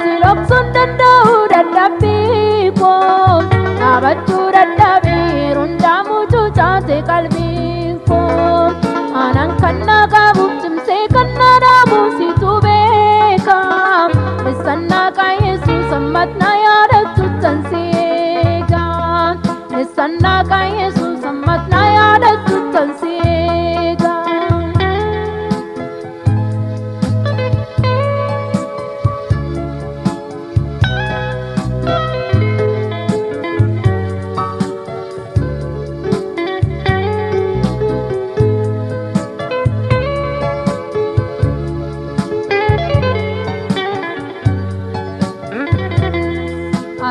siloksun danda'u dadhabbii koo dhaabachuu dadhabee hundaamu cuucaate qalbiin koo aanan kan na qabuuf cimsee kan na dhaabu situ beeka Nisannaka Yesus ammat na yaadatu tanseega Nisannaka Yesus ammat na yaadatu tanseega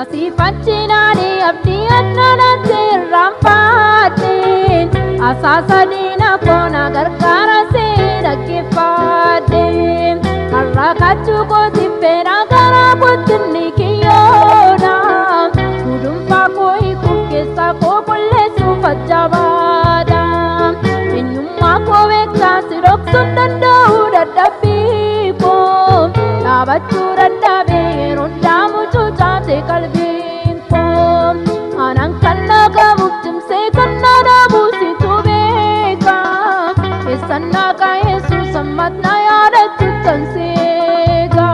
Asifachinani abdi annanate rampaateen Asaasadina kona gargaara seera kifaateen Harrakachuu kooti feera gara kuttinni kiyyoodha Gudunfaa koo hiikuuf keessa koo qulleessuuf ajjabaadha Eenyummaa koo beektaa si dhoksuun danda'u dadhabbii koo dhaabachuu dadhabee yeroo hundaamu cuucaate qalbiin koo aanan kan na qabuuf cimsee kan na dhaabu situ beeka Nisannaka Yesus ammat na yaadatu tanseega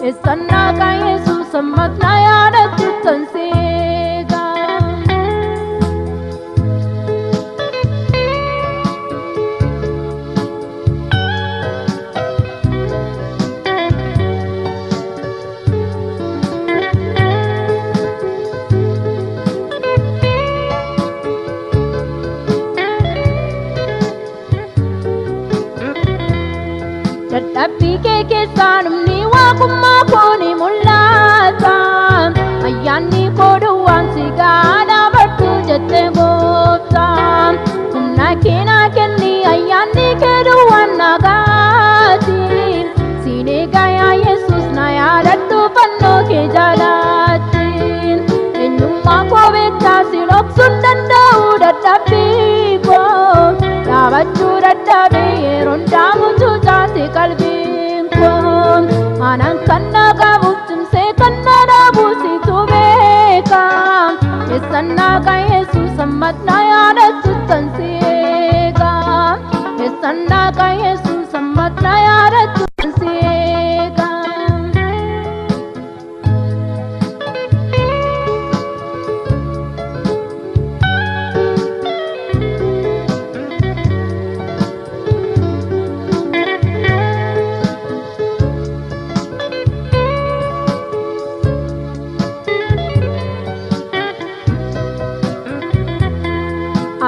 Nisannaka Yesus ammat na yaadatu tanseega Dadhabbii kee keessaa namni waaqummaa koo ni mul'ata Ayyaanni koo duwwaan si dhaabadhu jette gooftaa Humna kee naa kenni ayyaanni kee duwwaan nagaati Siin eegaa yaa Yesus na yaadadhu fannoo kee jaalaatti Eenyummaa koo beektaa si dhoksuun danda'u dadhabbii koo dhaabachuu dadhabee yeroo hundaamu cuucaate qalbiin koo aanan kan na qabuuf cimsee kan na dhaabu situ beeka Nisannaka Yesus ammat na yaadatu tanseega Nisannaka Yesus ammat na yaadatu tanseega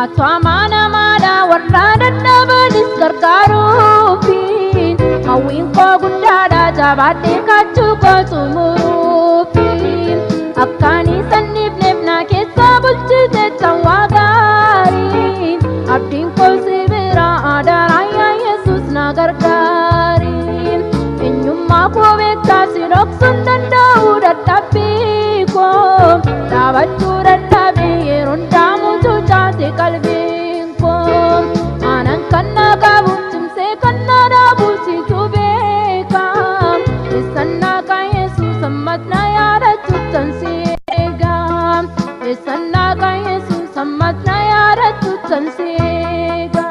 Atu amana mada warra dadhabanis gargaaruufi hawwiin koo guddaadha jabaadhee kaachuu koo xumuruufi akkaan isan dhiifneef na keessa bulchite tawwaa gaarii abdiin koo si bira adaraa yaa Yesus na gargaari eenyummaa koo beektaa si dhoksuun danda'u dadhabbii koo dhaabachuu dadhabee yeroo hundaamu cuucaate qalbiin koo aanan kan na qabuuf cimsee kan na dhaabu situ beeka Nisannaka Yesus ammat na yaadatu tanseega Nisannaka Yesus ammat na yaadatu tanseega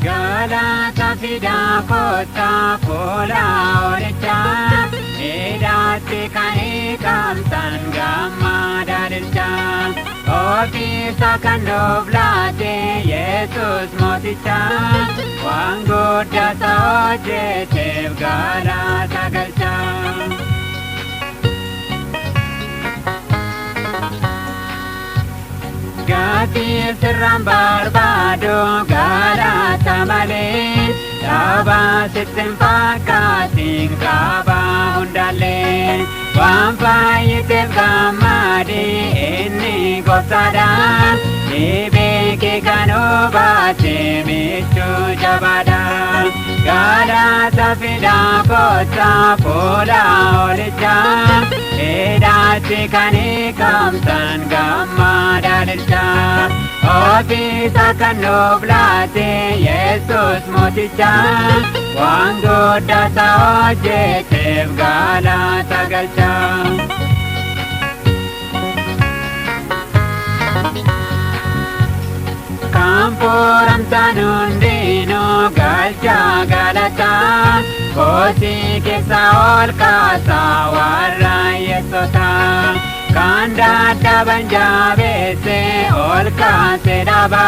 Galata fida kota fola oricha edati kani kamtan gamma dalcha Ofisa kan nuuflaate Yesus mooticha waan guddaa isa hojjeteef galata galcha. Gatii sirraan barbaadu galata malee dhaabaa sittin fakkaatiin qaba hundaallee waan fayyiteef gammadii inni gooftaadha dhibee kee kan hubatte michuu jabaadha galata fidaa kottaa fuula olichaa hidhaatti kan hiikamtan gammadaalilcha. Ofisa kan nuuflaate Yesus mooticha waan guddaa isa hojjeteef galata galcha. Kan furamtan hundinuu galcha galata kosii keessa ol kaasaa warra Yesuusa. Kan dadhaban jabeesse ol kaase dhaba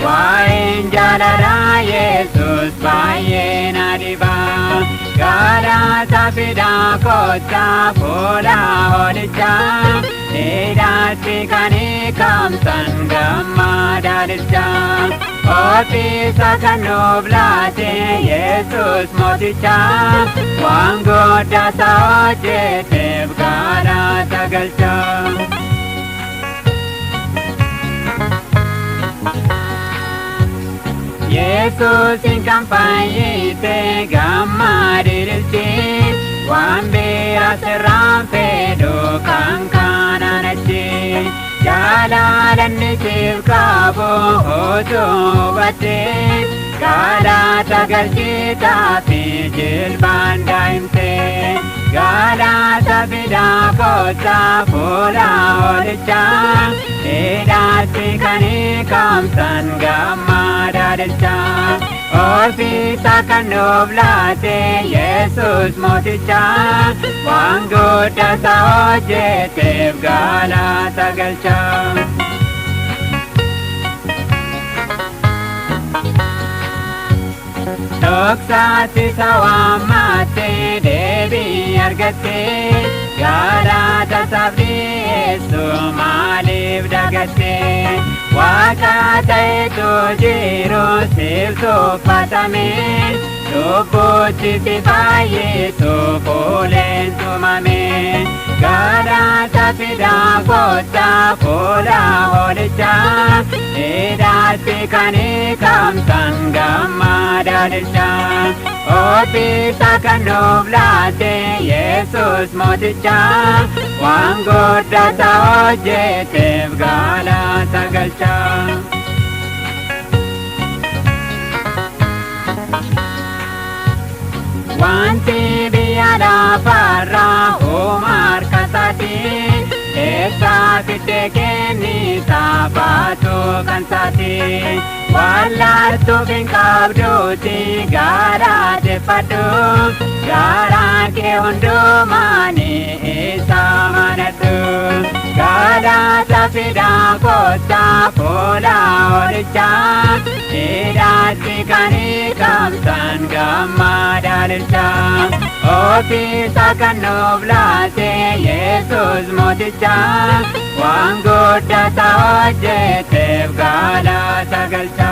waa'een jaalala Yesus baay'ee na dhiba. Galata fidaa kottaa fuula olichaa hidhaatti kan hiikamtan gammadaalilcha. Ofisa kan nuuflaate Yesus mooticha waan guddaa isa hojjeteef galata galcha. Yesusin kan fayyite gammadilchi waan biraa sirraan fedhu kan kananachi. Jalalanni siif qabu utuu hubatte galata galchitaa fi jilbaan daa'imte. Galata fidaa kottaa fuula olichaa hidhaatti kan hiikamtan gammadaalilcha. Ofisa kan nuuflaate Yesus mooticha waan guddaa isa hojjeteef galata galcha. Dhoksaatti isa waammate deebii argatte galata isaaf dhiyeessu maaliif dagatte. Waaqa ta'etu jiru siif tuffatame lubbuutti si fayyisu fuuleen tumame. Galata fidaa kottaa fuula olichaa hidhaatti kan hiikamtan gammadaalilcha. Ofisa kan nuuflaate Yesus mooticha waan guddaa isa hojjeteef galata galcha. Wanti biyya lafarraa harka isaatiin eessaa fidee kennisaa baatu kan isaatiin. Wallaaltuuf hin qabduuti galateeffadhu garaan kee hundumaanii isa amanadhu. Galata fidaa kottaa fuula olichaa hidhaatti kan hiikamtan gammadaalilcha. Ofisa kan nuuflaate Yesus mooticha waan guddaa isa hojjeteef galata galcha.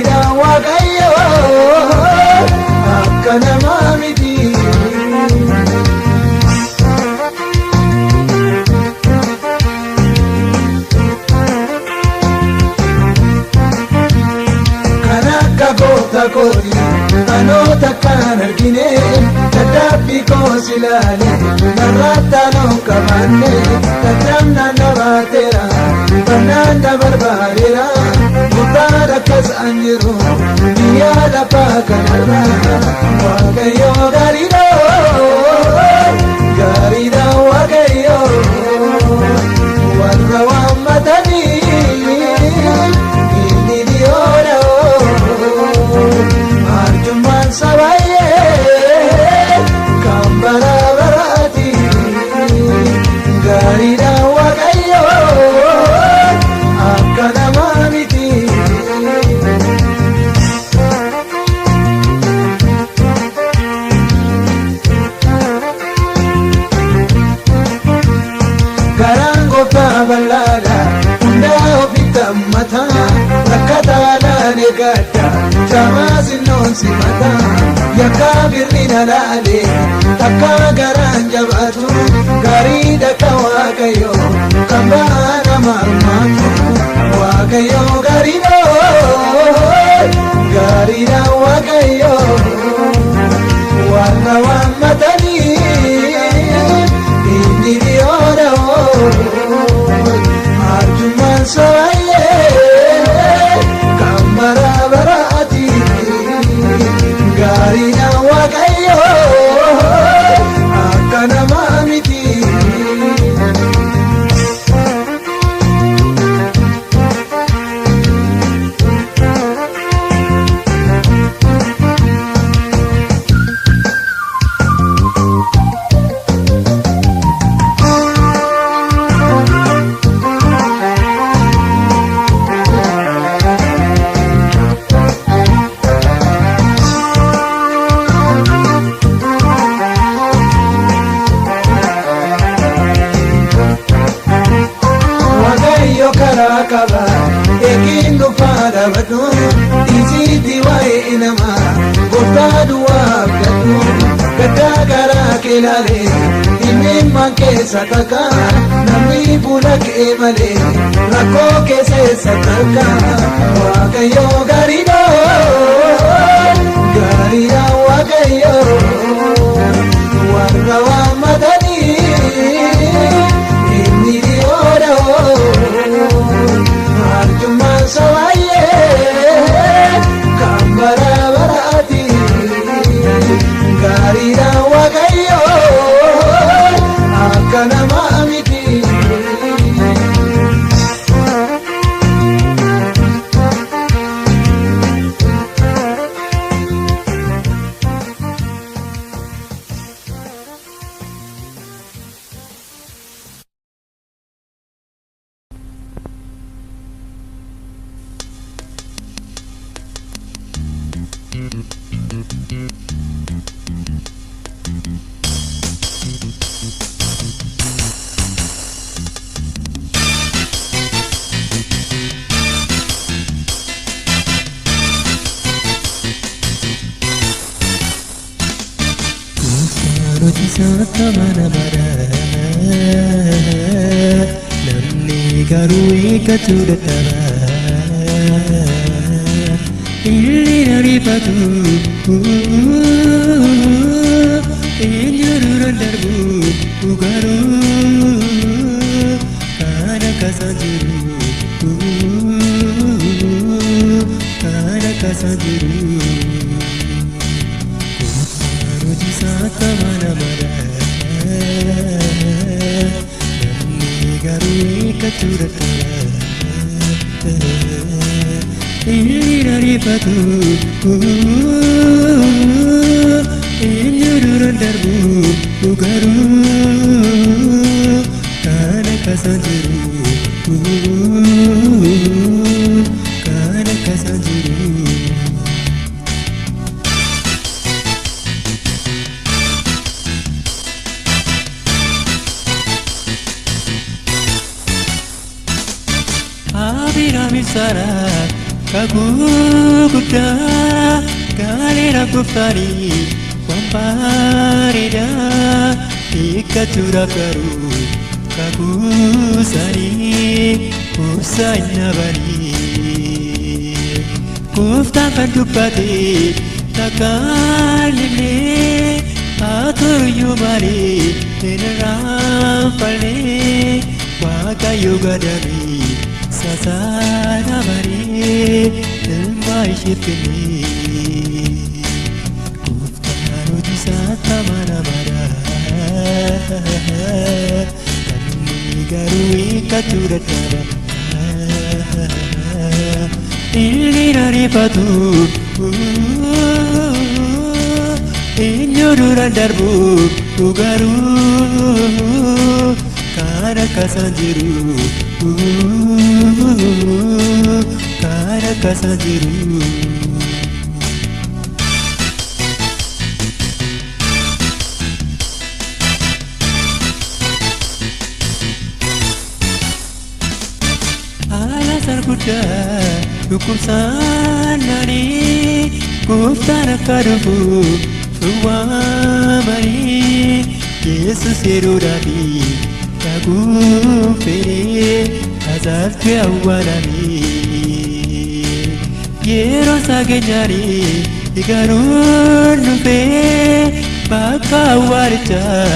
gaariidha waaqayyo akka namaa miti. Kan akka goota kooti dhaloota kan argine dadhabbii koos ilaale narraattanoo qabanne dadhabnaan dabaateera bannaan dabarbaadeera gubbaan akkas an jiru biyya lafaa kanarra waaqayyo gaariidha gaariidha waaqayyo warra waammatanii inni dhiyoodha arjummaan sabaayee kan bara baraati gaariidha waaqayyo akka namaa miti. Garaan gooftaa bal'aadha hundaa ofitti hammataa rakkataadhaan eeggadha jaamaa sinnoon simata yakkaa birri dhalaale takka garaan jabaatu gaariidha ka waaqayyo kan ba'aa nama armaatu waaqayyo gaariidha gaariidha waaqayyo warra waammatanii inni dhiyoodha arjummaan sabaayee kan bara baraati gaariidha waaqayyo akka namaa miti. Eegin dhufaa dhaabatu isiitti waa'ee namaa gooftaa duwwaaf gadhu gaddaa garaa kee ilaalee dhimma keessa takka namni fuula kee malee rakkoo keessa takka waaqayyo gaariidha gaariidha waaqayyo warra waammatanii inni dhiyoodha arjummaan sabaayee kan bara baraati gaariidha waaqayyo akka namaa miti. Saata mana bara namni garuu eeggatu dadhaba inni ariifatu eenyuudhaan darbu garuu kan akkasaan jiru kan akkasaan jiru. Saata mana bara namni garuu eeggatu dadhaba inni ariifatu eenyuudhaan darbu garuu kan akkasaan jiru kan akkasaan jiru. Abiraam ibsaadha kakuu guddaa gaaleera gooftaanii waan bareedaa hiikkachuudhaaf garuu kakuu isaanii obsa hin dhabanii gooftaan kan dubbate takkaan illee haa turuyyuu malee hin irraanfanne waaqayyo gadamee sasaana maree ilma isheetti kennee gooftaan hojii isaa tamanamaadha kan inni garuu hiikkachuu dadhaba inni ariifatu eenyu duraan darbu garuu kan akkasaan jiru kan akkasaan jiru. Alaasaan guddaa dhukkubsaan naanii gooftaan akka dhufu waamanii Yesus yeroodhaafi dhaguu fedhee asaartee awwaalamee yeroo isaa geenyaanii garuu dhufee bakka awwaalichaa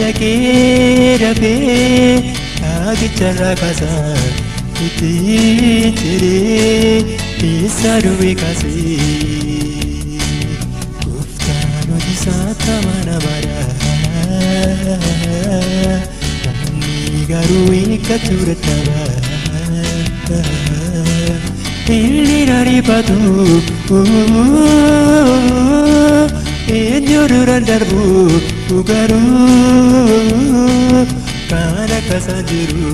dhaqee dafee dhaagicharraa kaasaa ittiin jedhee isa du'e kaasee tamanamaadha namni garuu hiikkachuu dadhaba inni ariifatu eenyu duraan darbu garuu kan akkasaan jiru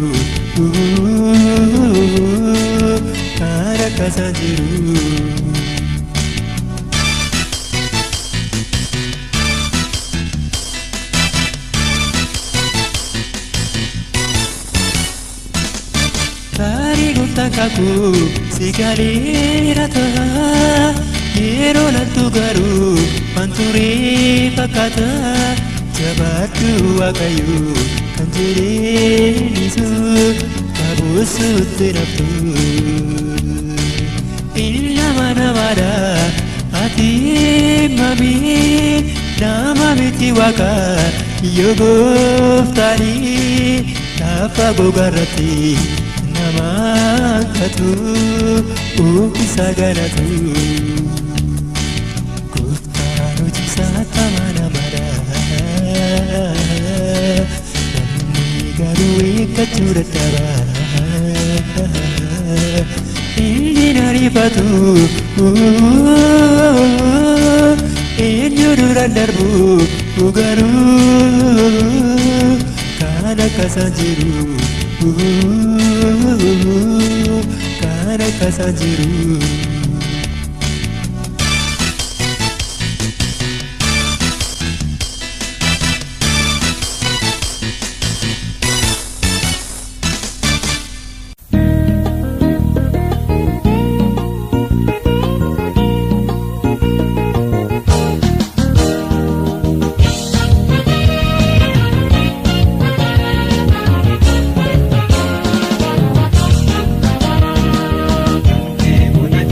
kan akkasaan jiru. Kakuu sigaleera ta'a yeroo lattu garuu manturee fakkaata jabaadhu waaqayyo kan jedheenisu kabuusutti naftu ilma namaadha ati mamii nama miti waaqa yoo gooftaanii lafa gogaarratti namakatu isa galatu gooftaan hojii isaa tamanamaadha namni garuu hiikkachuu dadhaba inni ariifatu eenyu duraan darbu garuu kan akkasaan jiru kan akkasaan jiru. Punya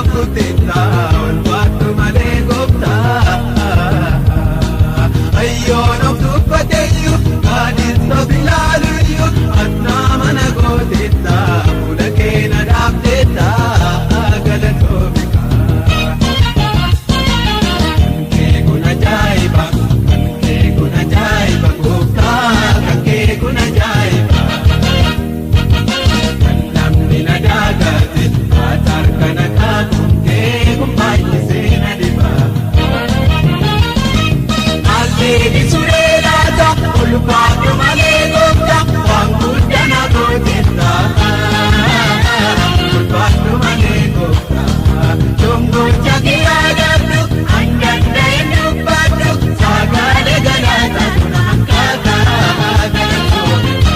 naafutetta walbaatu malee gooftaa ayyoon of dubbateeyyu gaadisa bilaaluyyu adnaa mana gootetta fuula kee na dhaaftetta galatoomika kan kee kun ajaa'iba gooftaa kan kee kun ajaa'iba kan namni na daagate atar kana kaakun kee kun baay'isee na dhiba aldeedi suree laata ulfaatu malee gooftaa waan guddaa na gootetta ulfaatu malee gooftaa jongocha kiyyaadadhu hanganda hin dubbadhu sagaalee galaata kun hankaataa galatoomika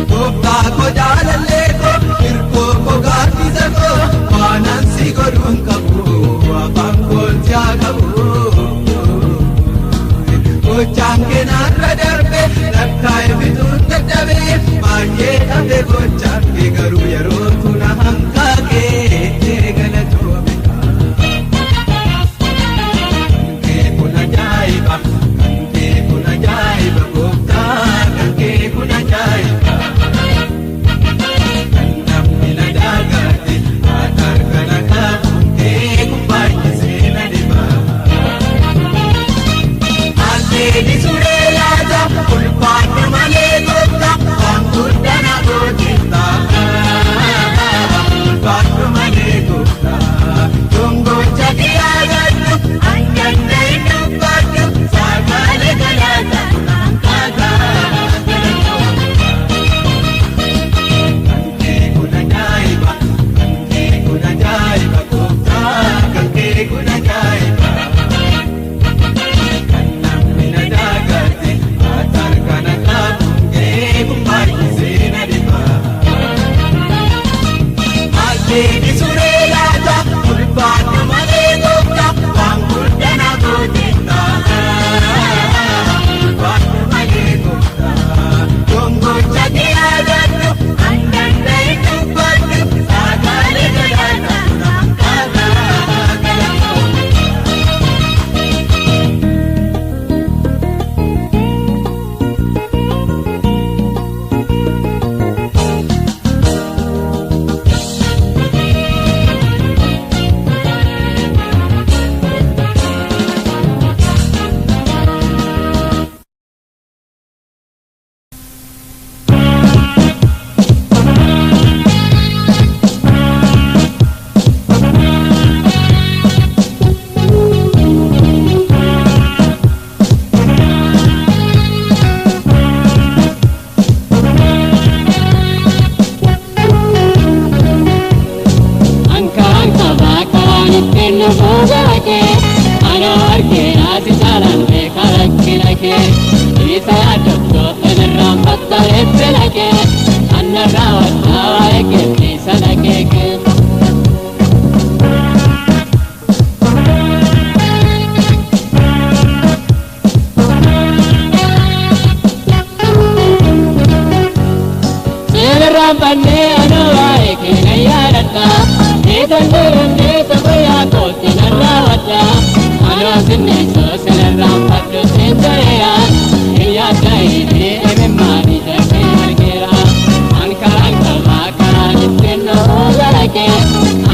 gooftaa koo jaalallee koo hirkoo koo gaaddisa koo waanan si godhuun qabu afaan koolti haa qabu gochaan keenarra darbe lakkaa'e bituun dadhabee baay'ee dhabe gochaan kee garuu yeroo tuna hanqaaqee galatoomika kan kee kun ajaa'iba gooftaa kan kee kun ajaa'iba kan namni na daagate atar kana kaakuun kee kun baay'isee na dhiba aldeedi suree laata ulfaatu malee gooftaa waan guddaa na gootetta ulfaatu malee gooftaa jongocha kiyyaadadhu hanganda hin dubbadhu sagaalee galaata kun hankaataa galatoomika kan kee kun ajaa'iba gooftaa kan kee kun ajaa'iba kan namni na daagate atar kana kaakuun kee kun baay'isee na dhiba aldeedi suree laata ulfaatu malee gooftaa waan guddaa na gootetta ulfaatu malee gooftaa jongocha kiyyaadadhu hanganda hin dubbadhu sagaalee galaata kun hankaataa galatoomika Anka bakaan ittiin nufuu galakee anoo argee naasi saalaan beekaa rakkinakee isa yaaddoftuu inirraan battareetti nakee annarraa wattaa waa'ee keessa nakeekee seeraan bannee anoo waa'ee keenya yaadadha niitan deemnee taphayaa kootti narraa wadda anoo sinneessoo sinirraan fadhu siin ta'eera hin yaadda'iinii imimmaanii darbee argeera ankaraan qabaa karaan ittiin nufuu galakee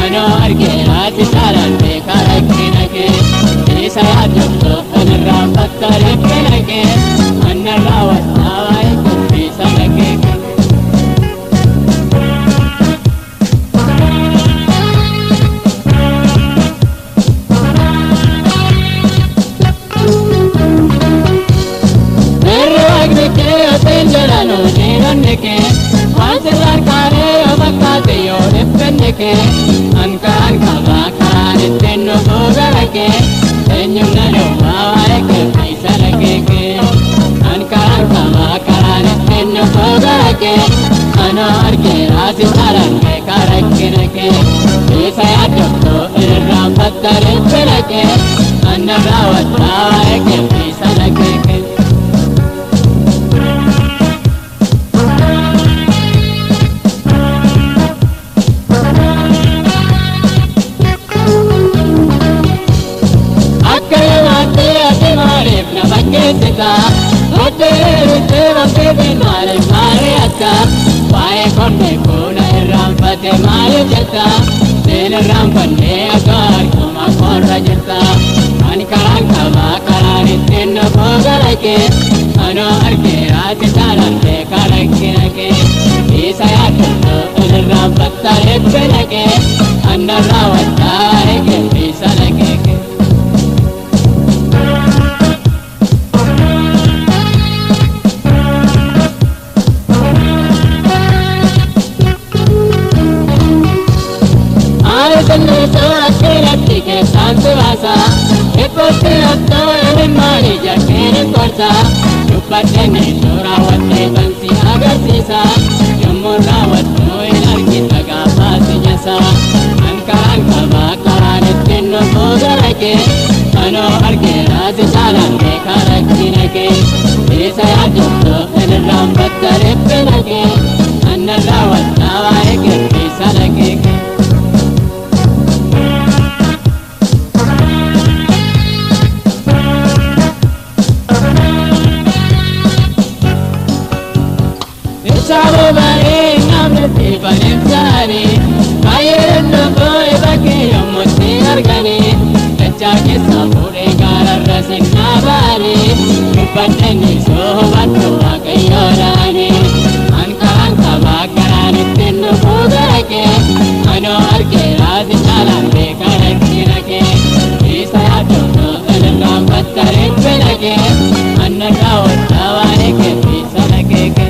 anoo argeera si saalaan beekaa rakkinakee isa yaaddoftuu inirraan battareetti nakee annarraa waddaa waa'ee keessa nakeekee Anka bakaan ittiin nufuu galakee eenyumna dhowwaa waa'ee keessa nakeekee anka bakaan ittiin nufuu galakee anoo argeera si saalaan beekaa rakkinakee isa yaaddoftuu inirraan battareetti nakee annarraa wattaa waa'ee keessa nakeekee jetta Otte ramte bin male male akka Wae konne kuna irrampate male jetta Seen irrampanne agar kuma korra jetta Ani karaan kaba karaan ittiin bogarake Ano argeeraati taalaante karakkinake Isa yaadunno irrampatta ebbelake Annarraa wattaa eke isa lakeeke Santuasa, e poste attore mani giacchini corsa, Chuppatene shorawate bansi agarsiisa, Yommuu raawwattu ilaalchita gaafa sinyasa, Ankaraan qaba karaan ittiin nufuu garake, Anoo argeera si caalante karakkinake, Isa yaadotto ilirraan batta ribbinake, Anna raawwatta waa'ee qirriisa lakeeke. Sabo bare namne te banemjani Kayen no boy bake yomuti argani Kacha ke sabure gararra sinna bari Upateni sohbatu akayorani Ankaran tabakaran ittinnu bugarake Ano arke razi chalambe karakkinake Isa yaadunno ilirraan battarin bilake Annarraa wattawaane kebbisa lakeeke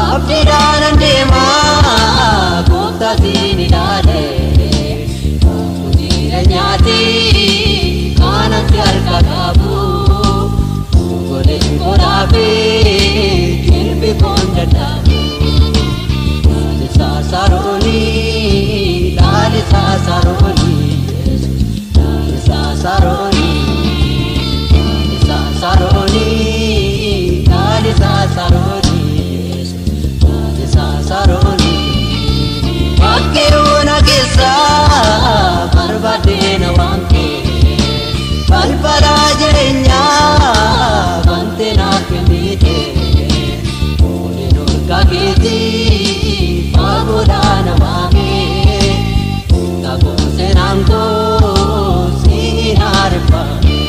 abdiidhaan deemaa gooftaatiin ilaalee jireenyaati kanatti harka qabu goleen godhaafee jilbi koon dadhabu laalisaa saroonii laalisaa saroonii laalisaa saroonii laalisaa saroonii laalisaa saroonii laalisaa saroonii bakkeewwan keessaa barbaadeen waamtee balbalaa jireenyaa bantee naaf kennite oolin urgaa keetii faagoodhaan waamee taa'uun seenaan koo siin arfame.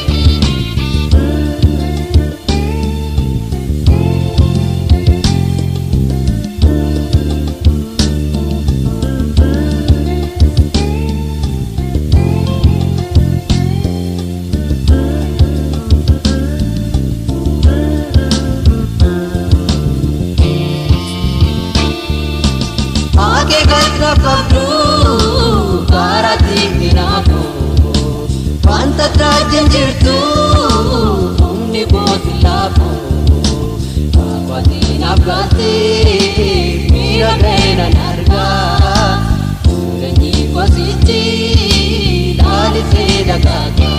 Kabdu karati kinaku wanta tajin jirtu umni botilapu akwati nafgati mira kaina narga ganyi kwasichi dali sedakaka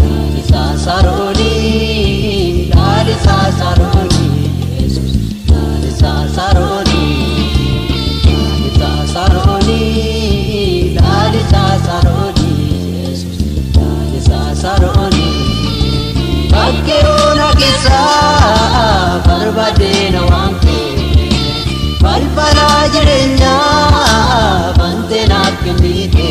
dali sasaroni dali sasaroni Jesus dali sasaroni saroni lalisa saroni Jesus lalisa saroni bakkeewwan keessaa barbaadeen waamtee balbalaa jireenyaa bantee naaf kennite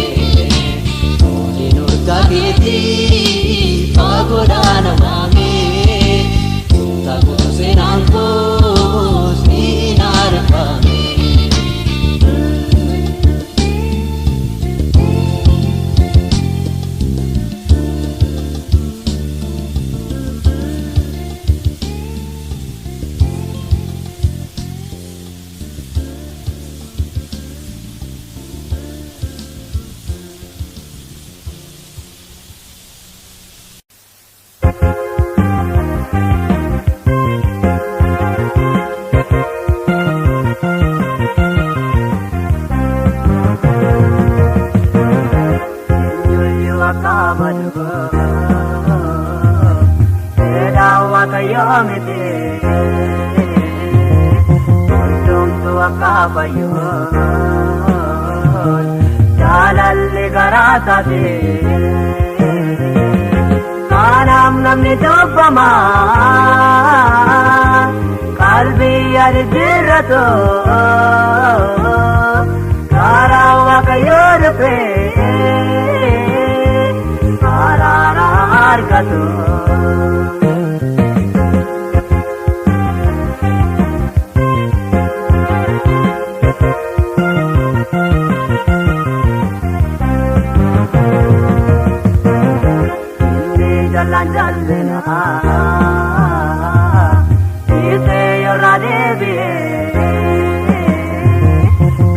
oolin urgaa keetii faagoodhaan waamee taa'uun seenaan koo siin arfame. Jalalle garaatate kaanaam namni dubbama qalbii arjirrato karaa waaqayyoo dhufee araara argatu. Jalan jalena, ise yorade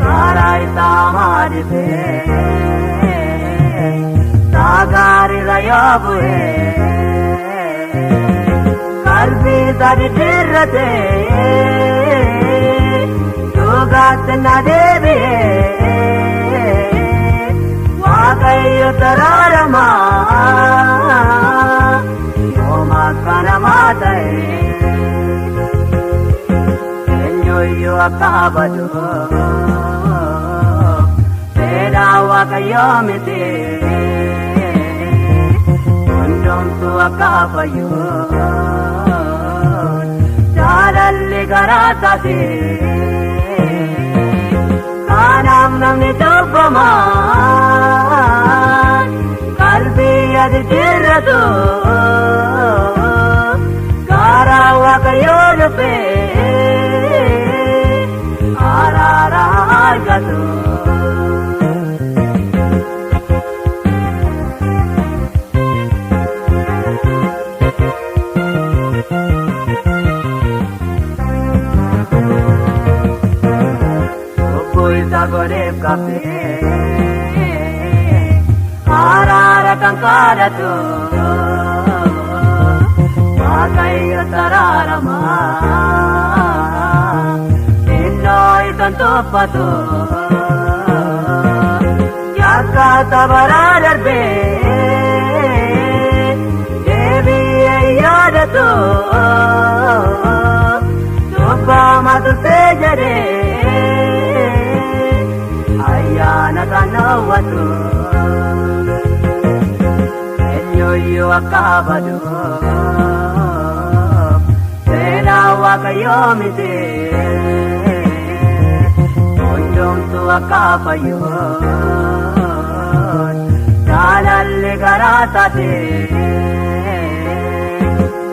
karai samadi pe, sagari rayabu kalbi dari dirate, sugat nadebi, wakayu tararama. Kana matai, enjoyo akabado, peda wakayomite, undom tu akabayo, jalalle garasate, kanam namni dubbama, kalbi adjirratu. Waaqayyoo dhufee araara argatu. Oleh kafe Arara kangkaratu Wakayo tararama Innoy tantopatu Yaka tabaradarbe Devi ayadatu Subba matu sejade Ayana tanawatu Enyoyo akabadu Sena wakayomite Ondong tu akabayo Dalalle garatate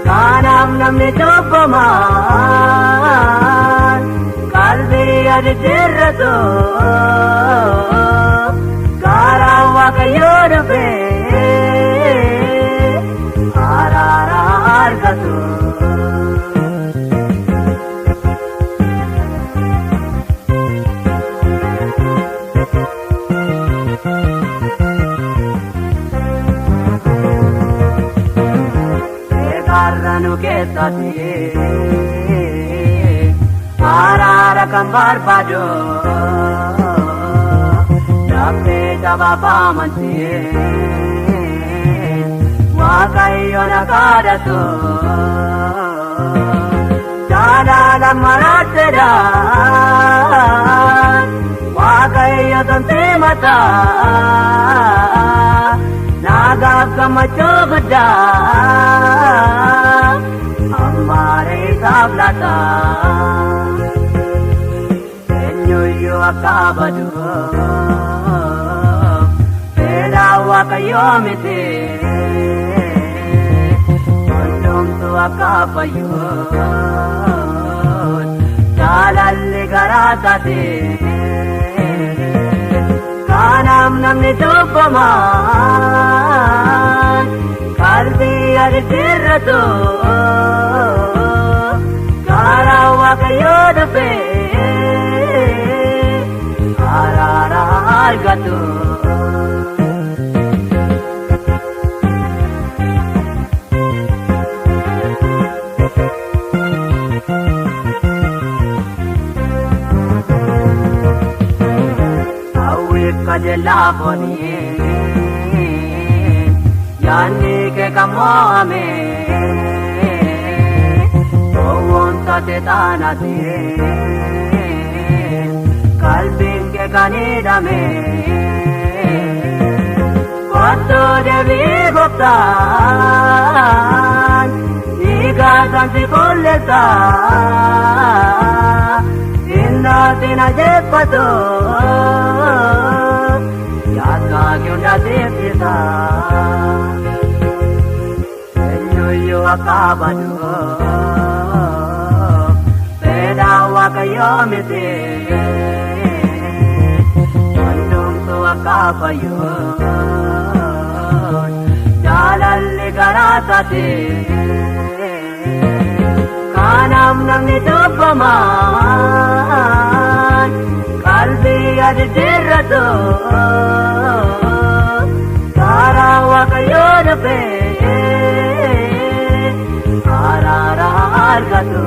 Kanam namni jopaman Kalbi aditirratu Karawa kayorupe Arara argatu Egarranu ketati Arara kambar bado Dape jaba pamanti Wakayo nakadatu Jada lamaratera Wakayo tante mata Naga kamachogda Amare sablata Enyoyo akabadu Peda wakayomite Ondong tu akapayo Jalalle garatate Kanam namni jopaman Kalbi aditirratu Karawa kayodupe Arara argatu Kajelaboni Yani ke kamame Owonta te tanate Kalbin ke kanidame Koto devi goptan Iga santi kolleta Inna tina jeppato Yaka gyunda devita Enyoyo akabadu Peda wakayomite Ondong tu akabayo Jalalle garatate Kanam namni jopaman Kalbi aditirratu Karawa kayodupe Arara argatu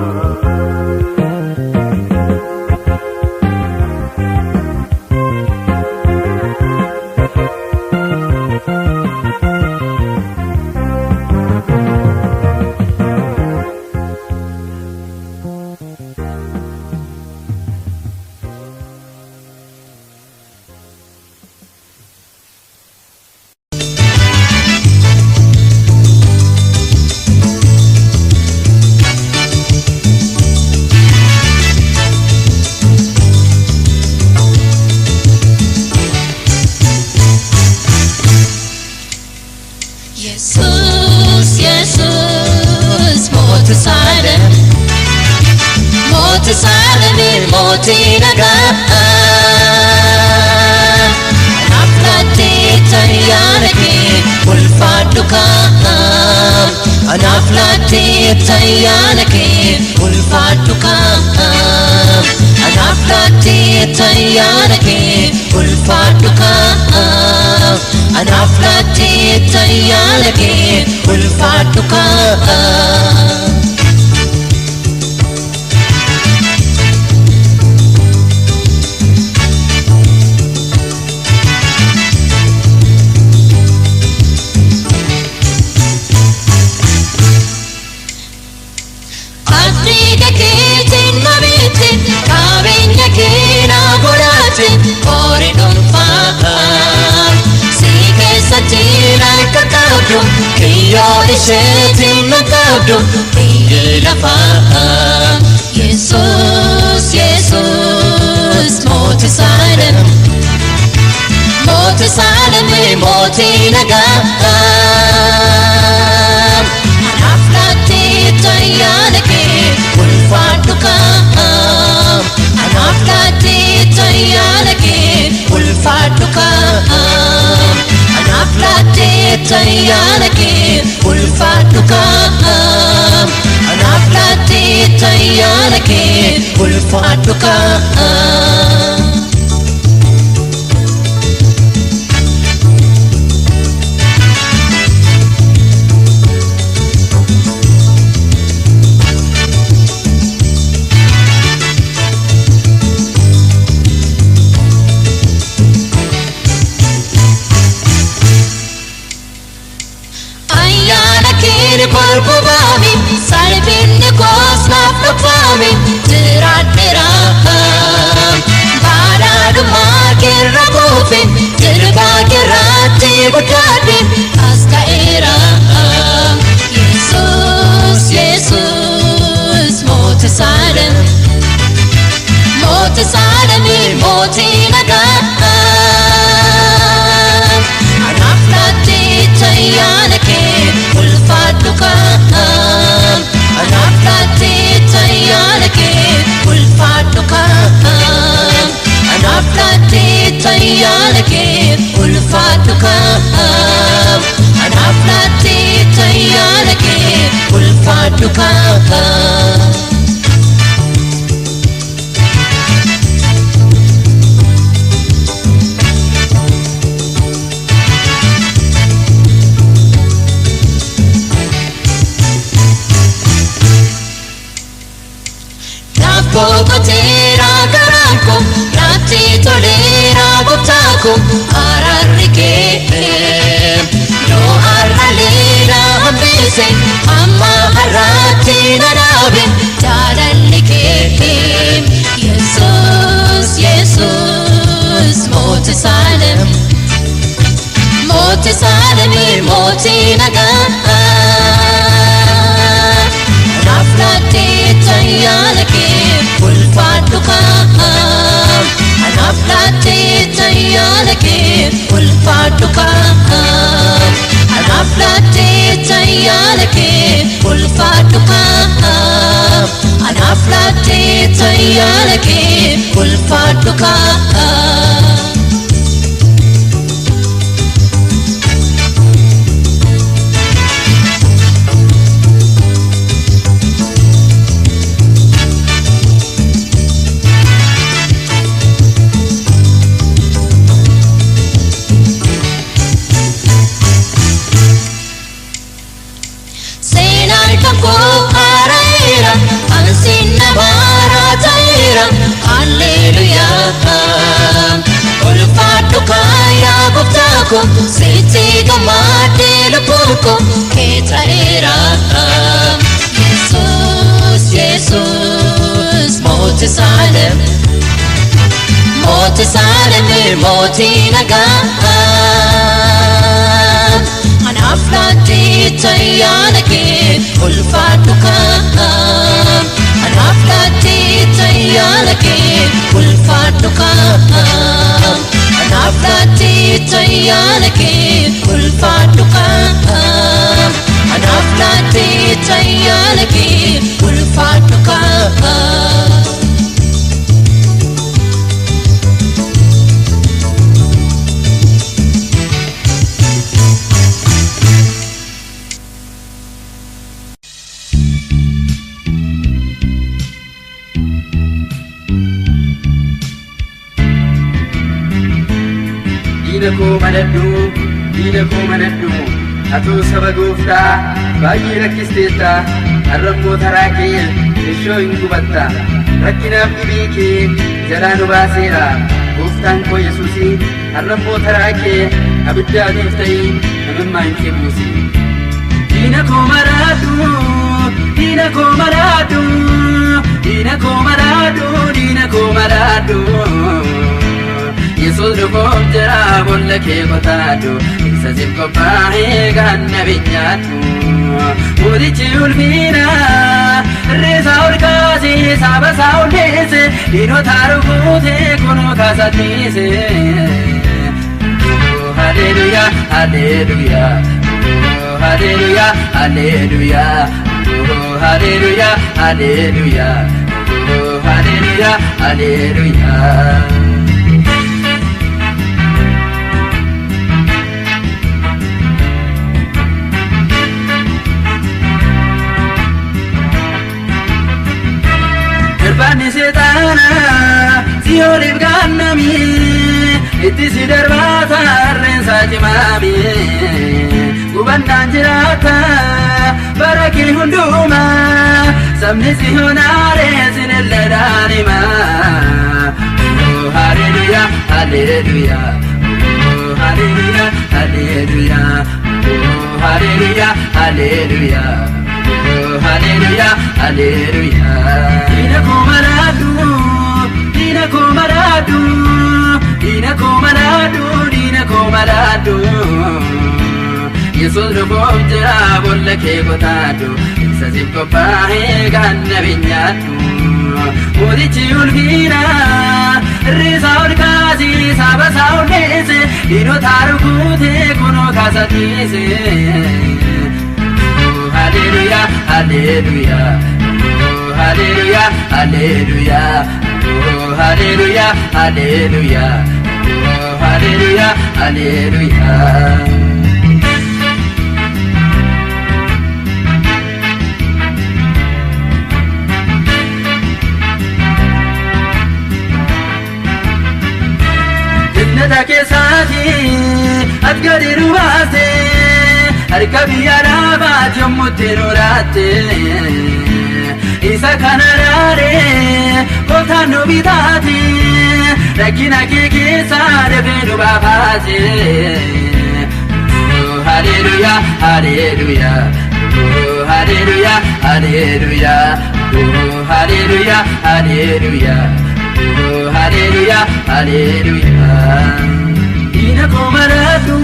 Tinaga Anaflati tayanaki ulfaduka Anaflati tayanaki ulfaduka Anaflati tayanaki ulfaadhu kaa. Afrika keetiin mabiitiin qabeenya keenaa godhaatiin horii dhuunfaa si keessatti akka qabdu kiyyoo isheetiin na qabdu biyyi lafaa Yesuus Yesuus mootii Saalem mootii nagaa anaaf laattee ayyaana kee ulfaadhu kaa anaaf laattee ayyaana kee ulfaadhu kaa anaaf laattee ayyaana kee ulfaadhu kaa anaaf laattee ayyaana kee ulfaadhu kaa. Kolbubami salbinni koosnaaf dhufami jiraadheera baadhaadhumaa keerra kuufi jirbaa keerraatti guddaadhe as ta'eera Yesuus Yesuus mootii Saalem mootii nagaa anaaf laattee ayyaana kee ulfaadhu kaa anaaf laattee ayyaana kee ulfaadhu kaa anaaf laattee ayyaana kee ulfaadhu kaa anaaf laattee ayyaana kee ulfaadhu kaa. Boqoteera garaanko naatti toleera gotaako araarri kee yoo har'aleera hambise amma har'aatti na dhaabe jaalalli kee Yesuus Yesuus mootii Saalem mootii nagaa anaaf laattee ayyaana kee ulfaadhu kaa anaaf laattee ayyaana kee ulfaadhu kaa anaaf laattee ayyaana kee ulfaadhu kaa anaaf laattee ayyaana kee ulfaadhu kaa. Ulfaadhu kaa yaa gooftaa koo sitti gammadee lubbuun koo kee ta'eera Yesuus Yesuus mootii Saalem mootii nagaa anaaf laattee ayyaana kee ulfaadhu kaa anaaf laattee ayyaana kee ulfaadhu kaa anaaf laattee ayyaana kee ulfaadhu kaa anaaf laattee ayyaana kee ulfaadhu kaa. diina koo manadhu Atuu saba gooftaa baay'ee rakkisteetta har'ammoo taraa kee ishoo hin gubatta rakkinaaf dhibii kee jalaa nu baaseera gooftaan koo Yesuusii har'ammoo taraa kee abiddaatiif ta'ii namummaan kee buusi. Diina koo maraadhu diina koo maraadhu diina koo maraadhu diina koo maraadhu Yesuus dhufuuf jira bolla kee qotaadhu isa siif qophaa'ee ganna biyyaadhu mootichi ulfiina irreesaa ol kaasee saba isaa ol deesse diinota rukuutee kunoo kaasattiise. Hallelujah, hallelujah, hallelujah, hallelujah, hallelujah, hallelujah, hallelujah, hallelujah. Bani setana si oliv ganami itti si darbata rensa timami gubandan jirata baraki hunduma sabni si honare sinelle danima. Oh hallelujah hallelujah oh hallelujah hallelujah oh hallelujah hallelujah oh hallelujah hallelujah. Dina ko maradu dina ko maradu dina ko maradu dina ko maradu Yesuus dhufuuf jira bolla kee qotaadhu isa siif qophaa'ee ganna biyyaadhu mootichi ulfiina irreesaa ol kaasee saba isaa ol deesse diinota rukuutee kunoo kaasattiise. Hallelujah, hallelujah, oh hallelujah, hallelujah, oh hallelujah, hallelujah, oh hallelujah, hallelujah. Jannata keessaati ati gadi nu baaste harka biyya laafaat yommutti nu laatte isa kana raaree gooftaan nu bitaate rakkina kee keessaa dafee nu baafaate. Oh hallelujah hallelujah oh hallelujah hallelujah oh hallelujah hallelujah oh hallelujah hallelujah. Dina ko maradu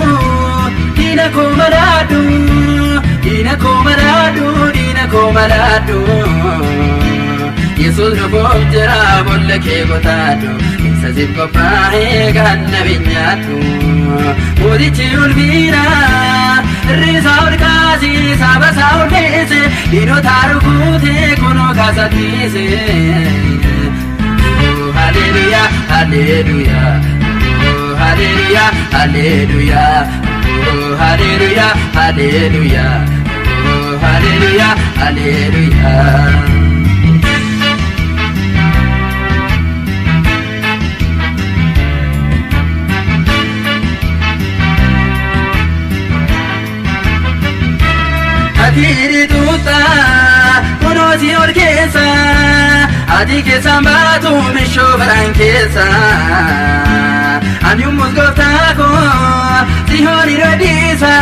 dina ko maradu dina ko maradu dina ko maradu Yesuus dhufuuf jira bolla kee qotaadhu isa siif qophaa'ee ganna biyyaadhu mootichi ulfiina irreesaa ol kaasee saba isaa ol deesse diinota rukuutee kunoo kaasattiise. Hallelujah hallelujah oh hallelujah hallelujah oh hallelujah hallelujah oh hallelujah hallelujah. Atiri tuta kunoo si ol keessa ati keessaan baatu mishoo baraan keessa ani ummus gooftaa koo si hooni rodhiisa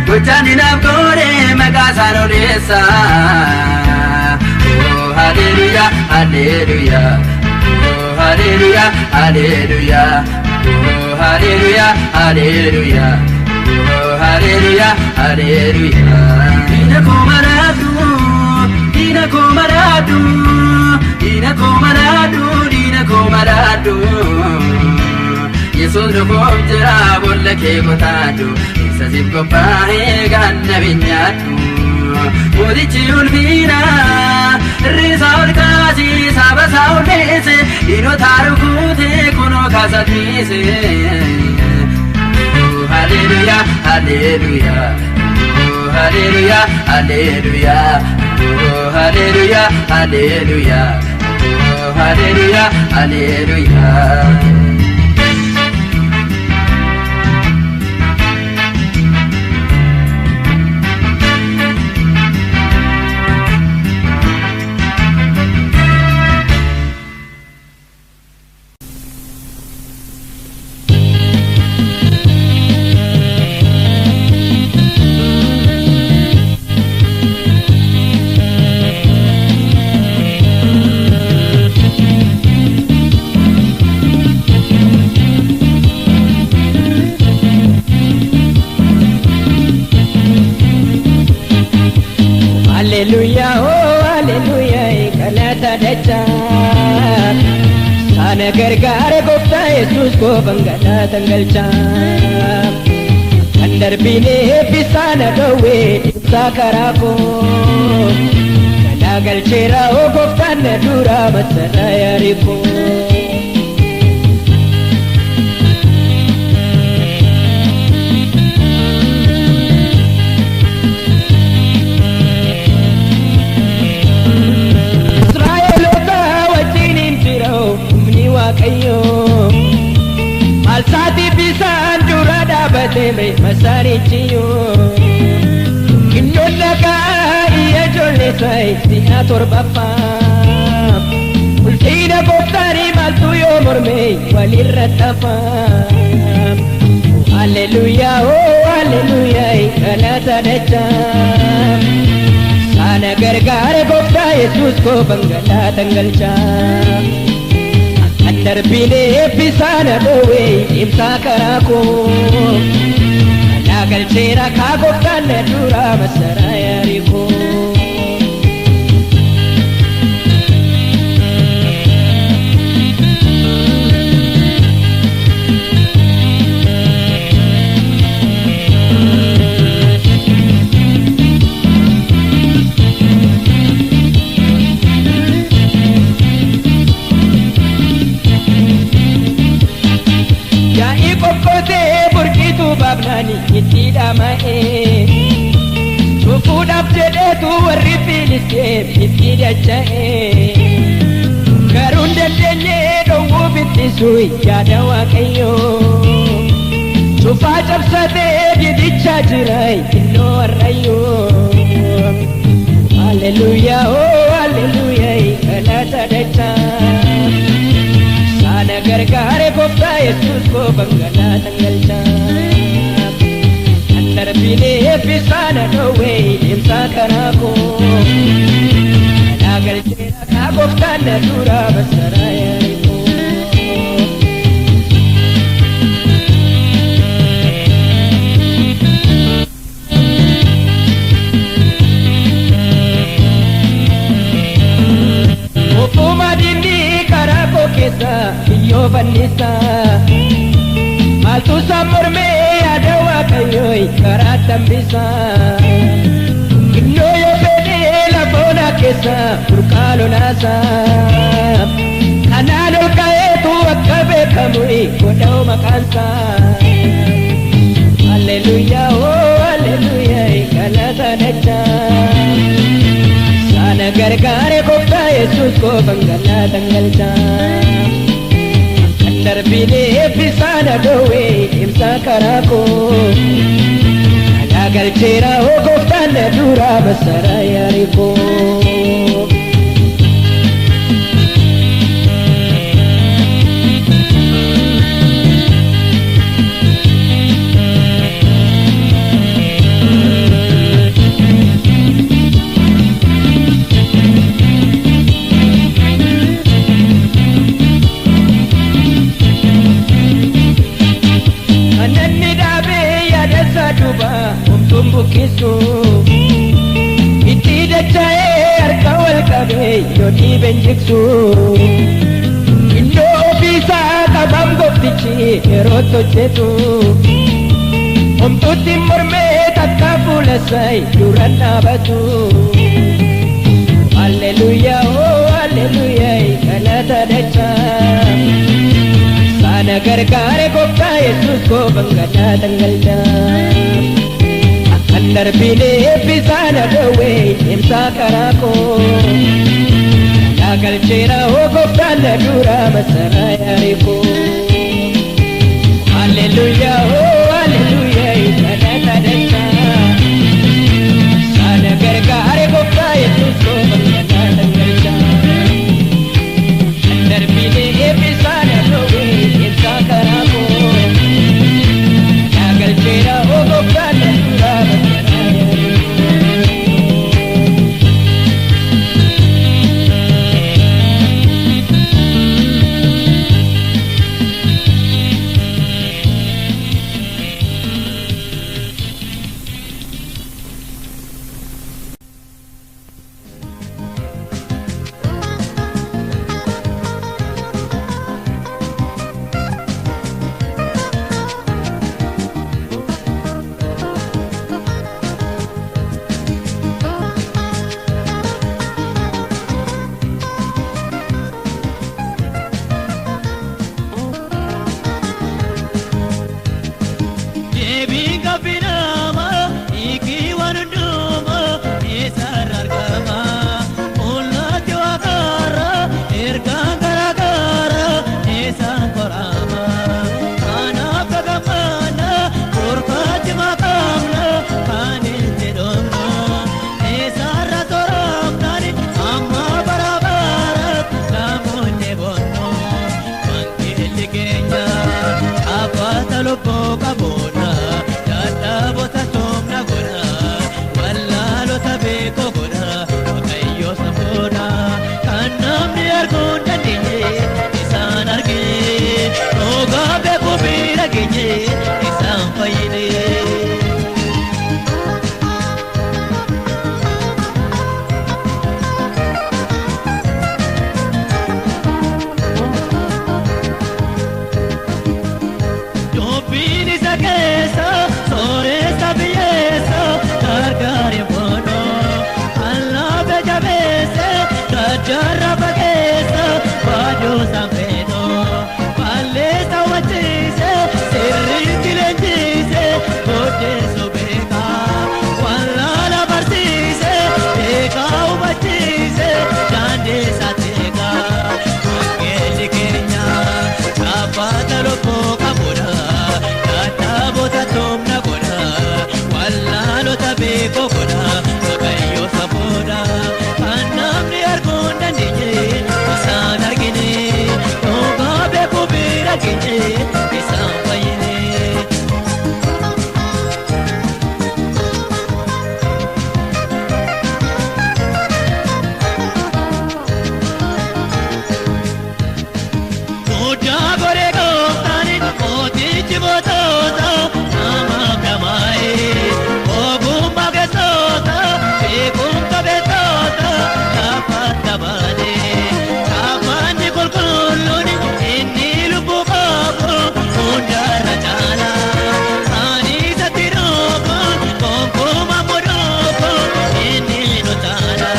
gochaan dinaaf goone maqaa isaan odeessa. Oh hallelujah hallelujah oh hallelujah hallelujah oh hallelujah hallelujah oh hallelujah hallelujah. Dina ko maradu dina ko maradu dina ko maradu dina ko maradu Yesuus dhufuuf jira bolla kee qotaadhu isa siif qophaa'ee ganna biyyaadhu mootichi ulfiina irreesaa ol kaasee saba isaa ol deesse diinota rukuutee kunoo kaasattiise. Hallelujah hallelujah oh hallelujah hallelujah oh hallelujah hallelujah oh hallelujah hallelujah. Sana gargaara gooftaa Yesuus koo bangadhaa tangalchaa. Kan darbinee eebbisaana dhowwee ibsaa karaa koo. Kanaa galcheera oo gooftaan na duraa masaraa yaarii koo. Waaqayyo malsaati bisaan dura dhaabatee mee masaarichiyo kinnoon dhagaa iyya ijoollee si'a torbaffaa ulfiina gooftaanii maaltu yoo mormee walirra tafaa Hallelujaa oo hallelujaa galata dachaa sana gargaara gooftaa Yesuus koo bangadhaa tangalchaa. Darbinee eebbisaana dhowwee ibsaa karaa koo. Kanaa galcheera kaa gooftaan na duraa masaraa yaarii koo. Baabnaani itti dhama'ee cufuudhaaf jedheetu warri Filisxeem itti dacha'ee garuu dandeenye dhowwuu bittisuu yaada Waaqayyoo cufaa cabsatee didichaa jira innoo warrayyoo Hallelujaa oo hallelujaa galata dachaa sana gargaara gooftaa Yesuus koo bangadhaa tangalchaa. Darbinee eebbisaana dhowwee ibsaa karaa koo. Kanaa galcheera kaa gooftaan na duraa masaraa yaarii koo. Ofuma diinni karaa koo keessa biyyoo fannisaa. Maaltu sammormee yaada Waaqayyoo karaa tambisaa. Innoo yoo fedhee lafoona keessa burqaa lolaasaa. Kanaan ol ka'eetu akka beekamu godha'u maqaansaa. Hallelujaa oo hallelujaa galata dachaa. Sana gargaara gooftaa Yesuus koo bangadhaa tangalchaa. Darbinee eebbisaana dhowwee ibsaa karaa koo. Kanaa galcheera oo gooftaan na duraa masaraa yaarii koo. Itti dacha'ee harka wal qabee yoo dhiibeen jigsu innoo ofiisaa qabam gooftichi yerootti hojjetu homtuutti mormee takka fuula isaa duraan dhaabatu Hallelujaa oo hallelujaa galata dachaa sana gargaara gooftaa Yesuus koo bangadhaa tangalchaa. Kan darbinee eebbisaana dhowwee ibsaa karaa koo. Kanaa galcheera oo gooftaan na duraa masaraa yaarii koo. Hallelujaa oo hallelujaa galata dachaa. Sana gargaara gooftaa Yesuus koo bangadhaa tangalchaa. Kan darbinee eebbisaana dhowwee ibsaa karaa koo. Kanaa galcheera oo gooftaan na duraa masaraa. guddaa godhee gooftaan mootichi mootota namaaf namaa'e ogummaa keessoota beekumsa beektoota gaafatta baane gaafanni qulqulluun inni lubbuu qabu hundarra caala saaniisatti dhoobu gonkumaa mudoobu inni nu taala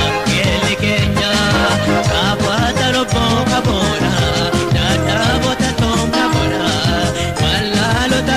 akkeelli keenya gaafata lubbuu qabuudha dadhaabota toomna godha wallaalota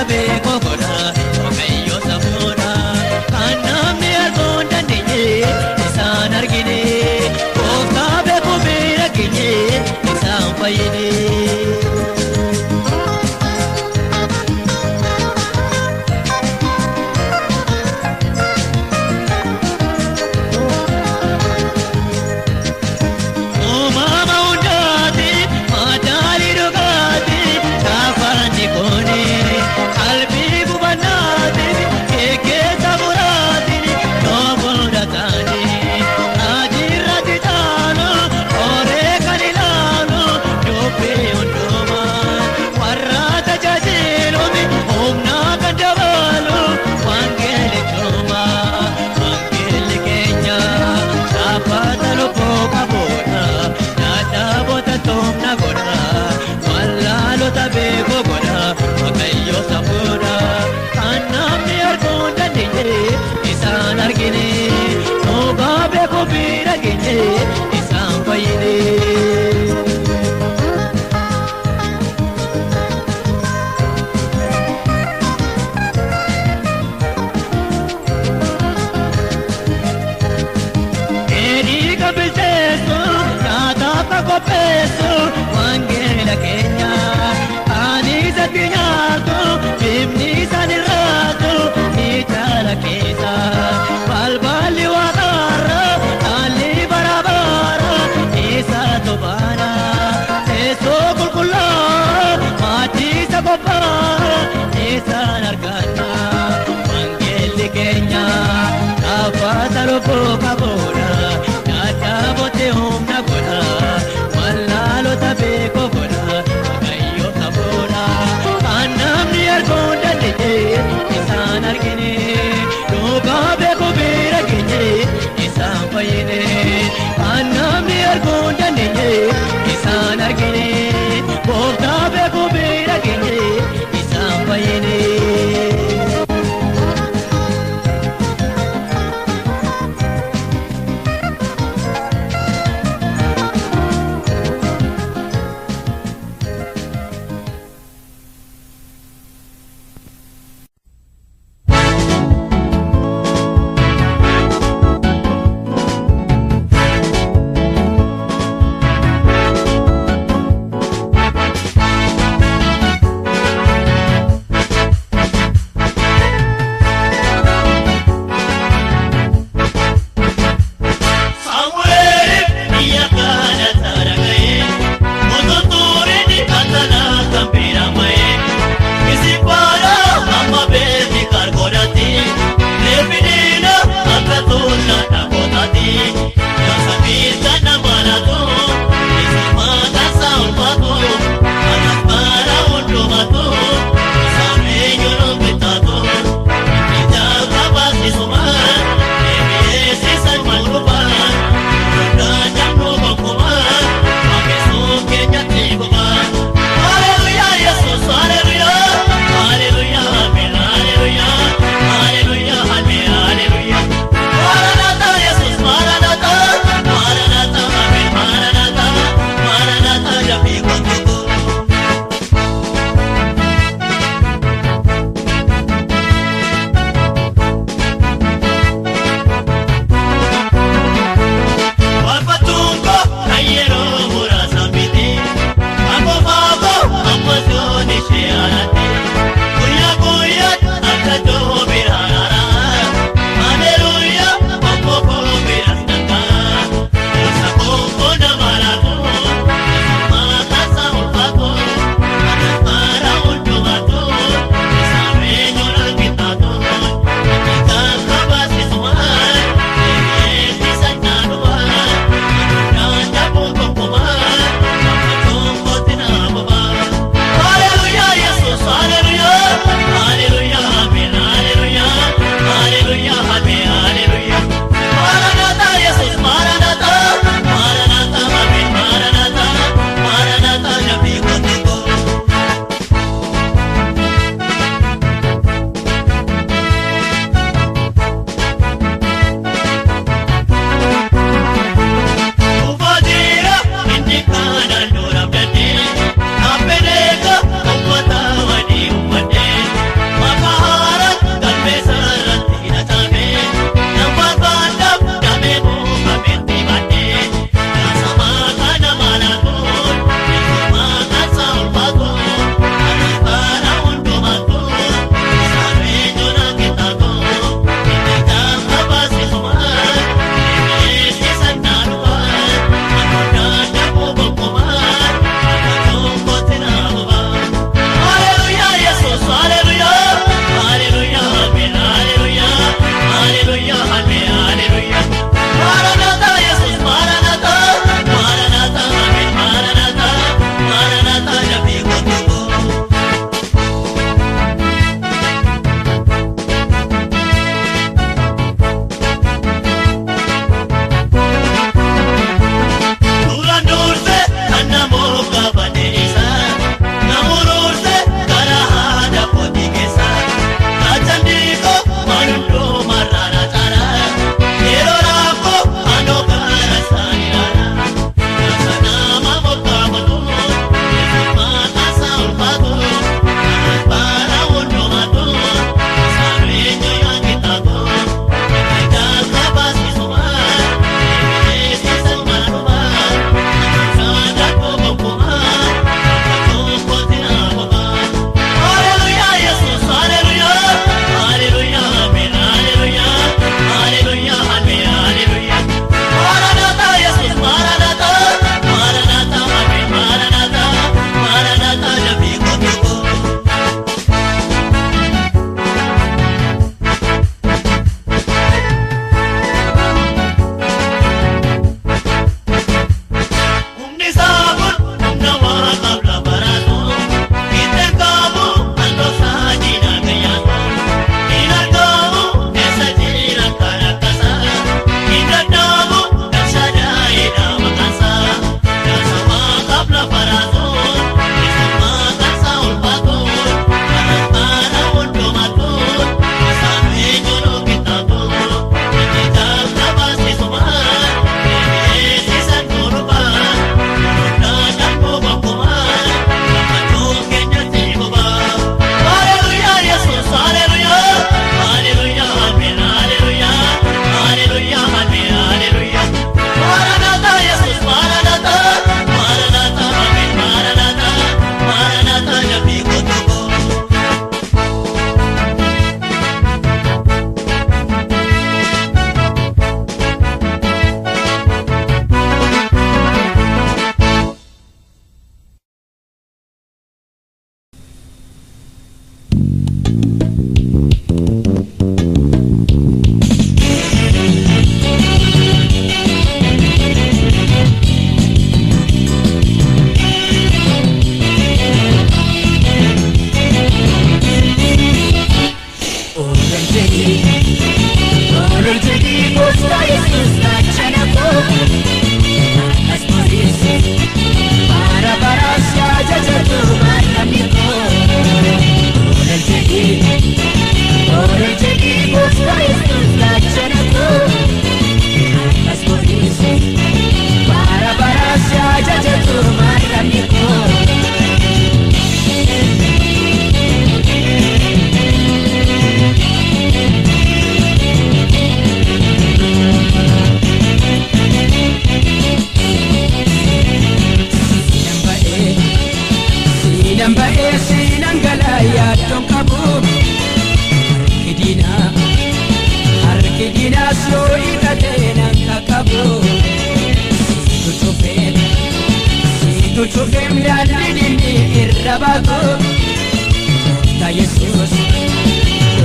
Efem dalini irrabatu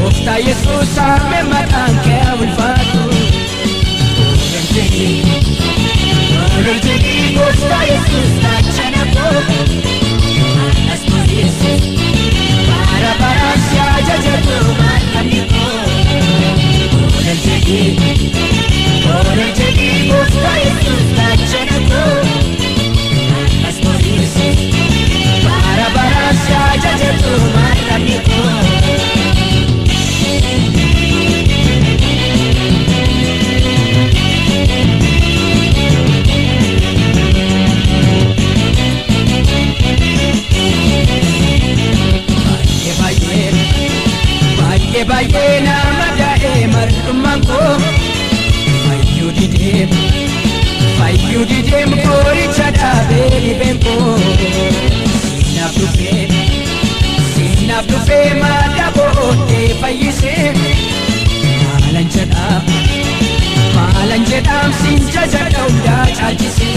Ofta Jesus ame matan ke ulfatu Orjeni Ofta Jesus tachanapo Asmodisi para para sia jajatu mataniko Orjeni Ofta Jesus tachanapo Asmodisi para para sia jajatu mataniko Baye nama dae mardumanko Fayu didem kori chada beri bempo Sinap dufe madabo te fayise Malan jedam sinja jadauda chachise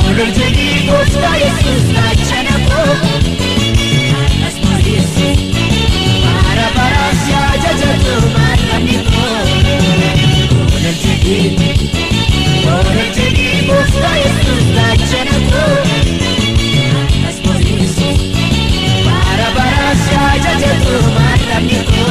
Orjeni Ofta Jesus tachanapo para para sia jajatu mataniko Orjeni Ofta Jesus tachanapo Asmodisi para para sia jajatu mataniko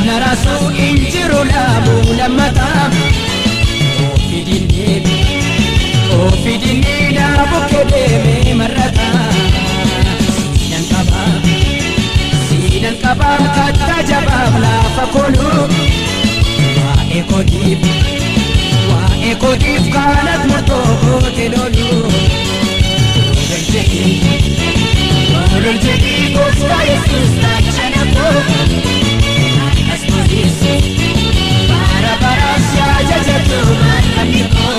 Narasu injiru lamu lamata Ofidini na bukedeme marata Sinan kabam kata jabab la fakulu Wa ekodif kanat murtoko telolu Orjeni Ofta Jesus tachanapo para para sia jajatu mataniko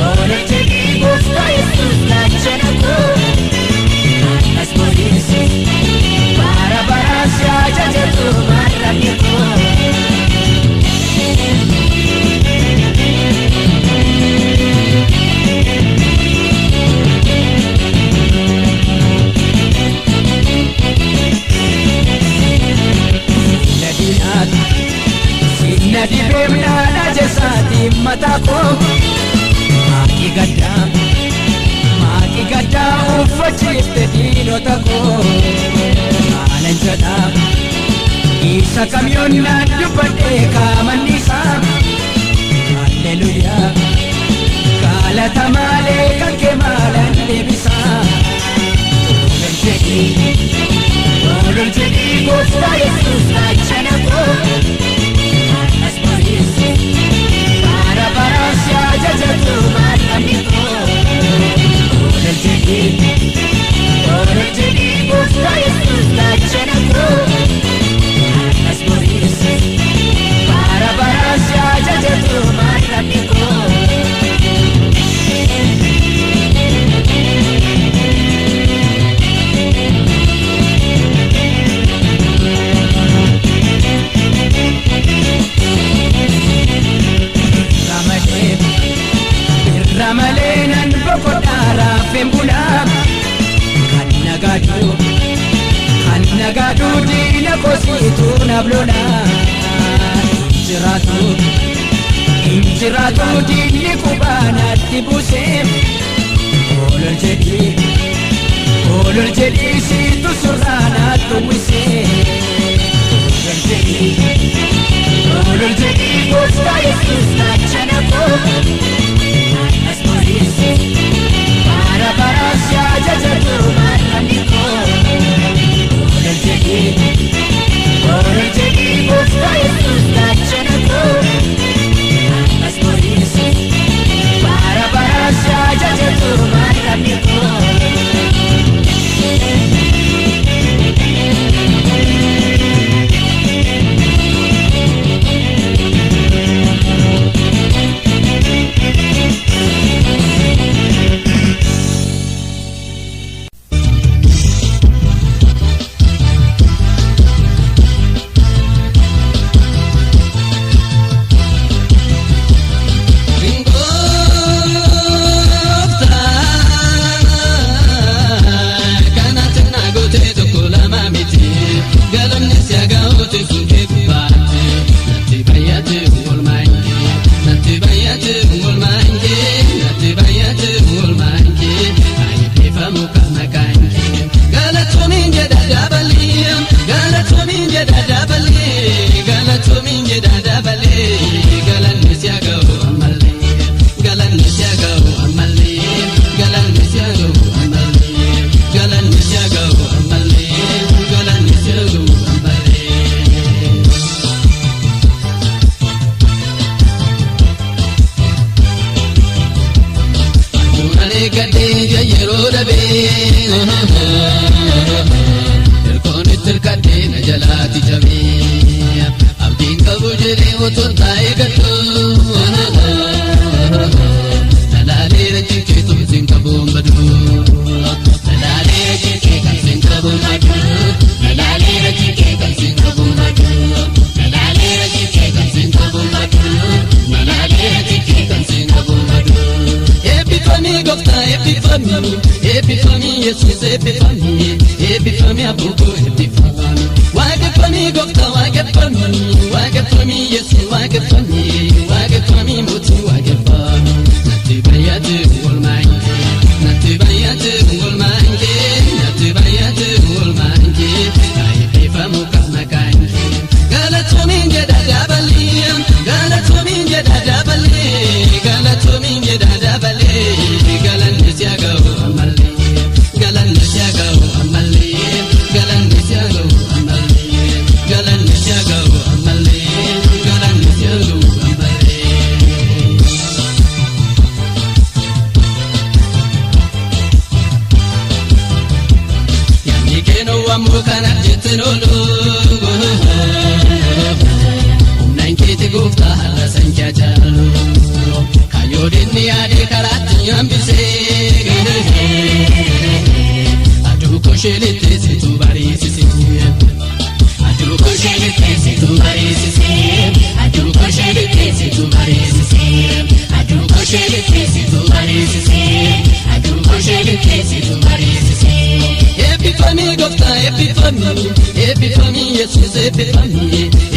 Orjeni Ofta Jesus tachanapo Asmodisi para para sia jajatu mataniko Nadi bemna na jasati matako Maki gadda ufachifte dinotako Alanjada Isa kamyon na dupate kamanisa Hallelujah Kalata male kankemalan lebisa Orjeni Ofta Jesus tachanapo para para sia jajatu mataniko Orjeni Ofta Jesus tachanapo Asmodisi para para sia jajatu mataniko Ramalenan bokodara fembula Kannagadu dina kositu nablola Injiratu dini kubana tibuse Olol jadi situ surana tuwise Olol jadi Ofta Jesus tachanapo para para sia jajatu mataniko Orjeni Ofta Jesus tachanapo Asmodisi para para sia jajatu mataniko دبي الكون التركدي نجلاتي جميع أبدين كبوجري وتنتاي قدو نلالي رجيكي تمسين كبوم بدو نلالي رجيكي كمسين كبوم بدو نلالي رجيكي كمسين كبوم بدو نلالي رجيكي كمسين كبوم بدو نلالي رجيكي كمسين كبوم بدو Epifani gofta epifani Jesus epifani abuko epifani wagefani gofta wagefani Jesus wagefani mutu wagefani natibayatu ulmange natibayatu ulmange aifamu kama kange galatomin jedadabali galatomin jedadabali galatomin jedadabali galan nisiago amali galan nisiago amali galan nisiago amali galan nisiago amali galan nisiago amali yani keno amukana jetnolo unankete gufta halasan kajalo kayodini ade karati ambise adu koshelete situ bari sisi adu koshelete situ bari sisi adu koshelete situ bari sisi adu koshelete situ bari sisi adu koshelete situ bari sisi epifani gofta epifani Jesus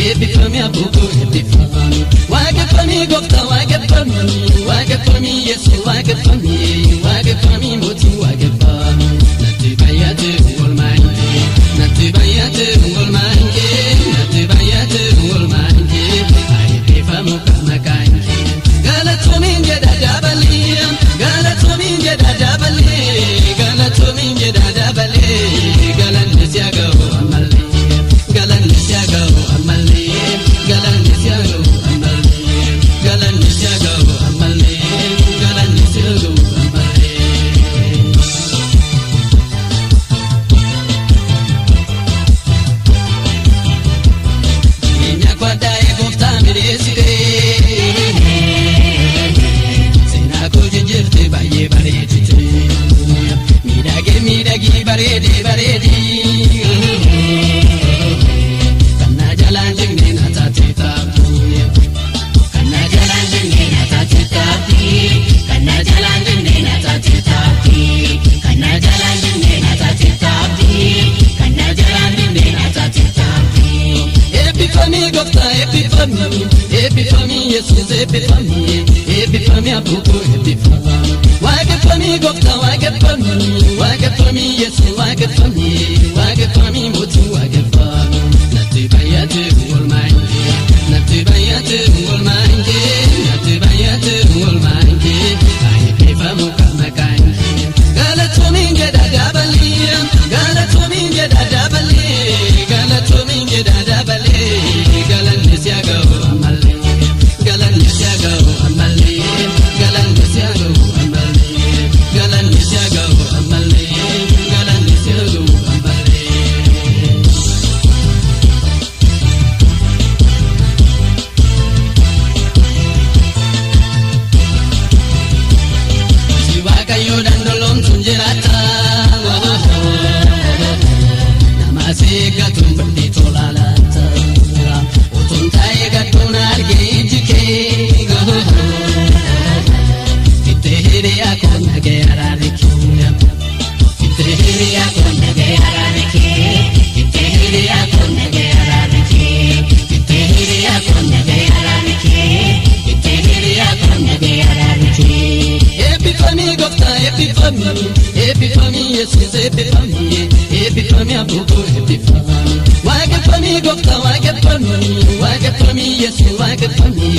epifani abuko epifani wagefani gofta wagefani Jesus wagefani muti wagefani natibayatu ulmange aifamu kama kange galatomin jedadabali galatomin jedadabali galan nisiago amali galan nisiago amali galan nisiago amali galan nisiago amali galan nisiago amali Niña kwada egofta miresire Sina kujinjirte baye baretite Midagi baredi Kana jalan jingne na tatita Kana jalan jingne na tatita Kana jalan jingne na tatita Kana jalan jingne na tatita Kana jalan jingne na tatita Epifani gofta epifani Jesus epifani abuko epifani wagefani gofta wagefani Jesus wagefani mutu wagefani natibayatu ulmange aifamu kama kange galatomin jedadabali galan nisiago amali galan nisiago amali galan nisiago amali galan nisiago amali galan nisiago amali siwa kayo dandolom sunjerata namase gatum bandi tolalata utuntai gatun argejike kitehiri akon nagayarariki kitehiri akon nagayarariki kitehiri akon nagayarariki kitehiri akon nagayarariki kitehiri akon nagayarariki epifani gofta epifani Jesus epifani abuko epifani wagefani gofta wagefani Jesus wagefani